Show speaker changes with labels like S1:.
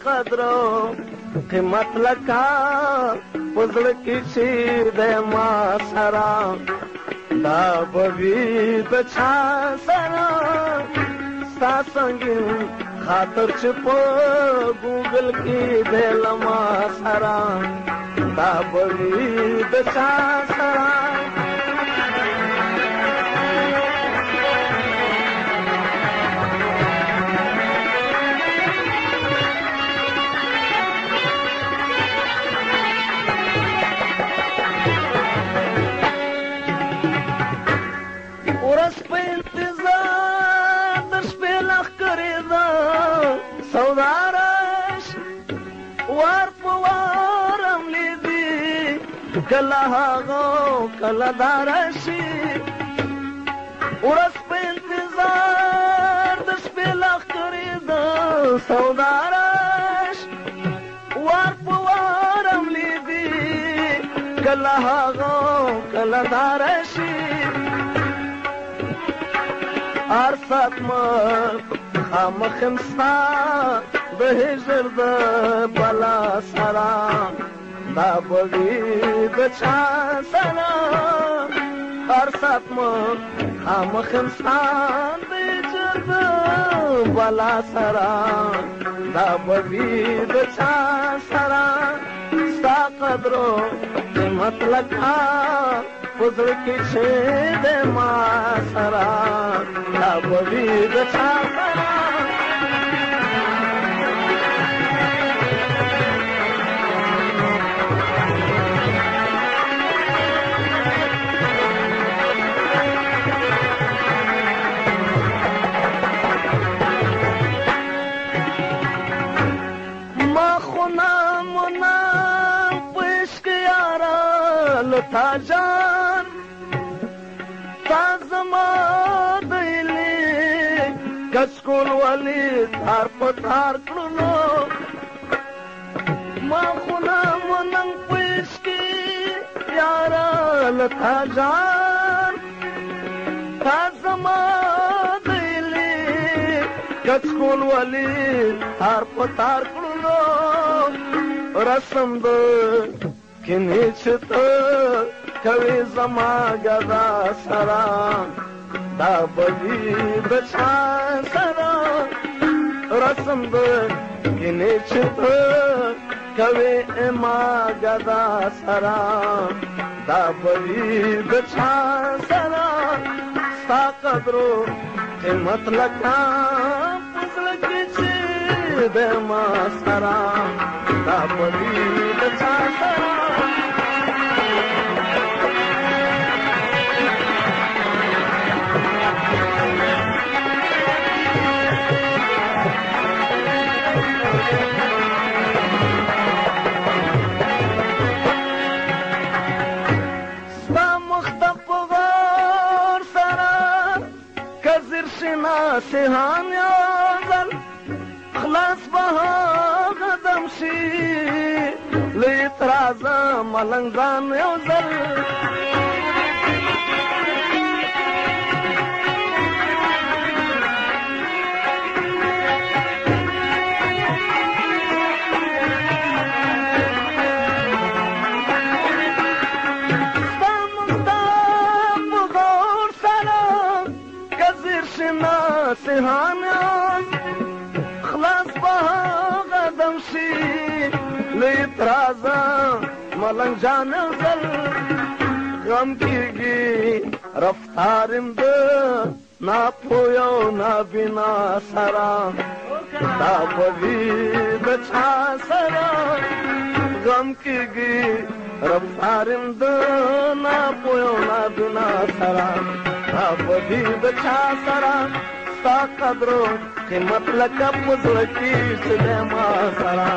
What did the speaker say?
S1: قدرو قیمت لکا پزړه کې چې د ما سره دا بوي د چا سره ستا سنگین خاطر چې په ګوګل کې د لما سره دا بوي د چا سره کله هغه کله دارشي ورځ په انتظار د شپې لښکرې د سودا راش وار په وار املیدي کله هغه کله دارشي هر ساعت ما خامخ ستا د هجر د بلا سره دا بوي د چا سره هر ساعت مو خامخ انسان د جد بلا سره دا بوي د چا سره ستا قدرو قیمت لکا پزړه کې چې د ما سره دا بوي د چا سره تا جان تا زما دیلی کچکول والی تار پتار کلونو ما خونا مننگ پیش کی یارا لتا جان تا زما دیلی کچکول والی تار پتار کلونو رسم دو کنی چتا کوي زما ګدا سره دا بوي د چا سره رسم د کنی چتا کوي ما ګدا سره دا بوي د چا سره ستا قدرو قیمت لکا پزړه کې چې د ما سره دا بوي د چا سره سهام یازل خلاص بها قدم شي لیتراز ملنگان یوزل سهامیان خلاص بها قدم شي لیترازا ملنگ جان زل غم کیږي رفتارم د ناپویو نابینا سره دا بوي د چا سره غم کیږي رفتارم د ناپویو نابینا سره دا بوي د چا سره ستا قدرو قیمت لکه پزړه کې چې د ما سره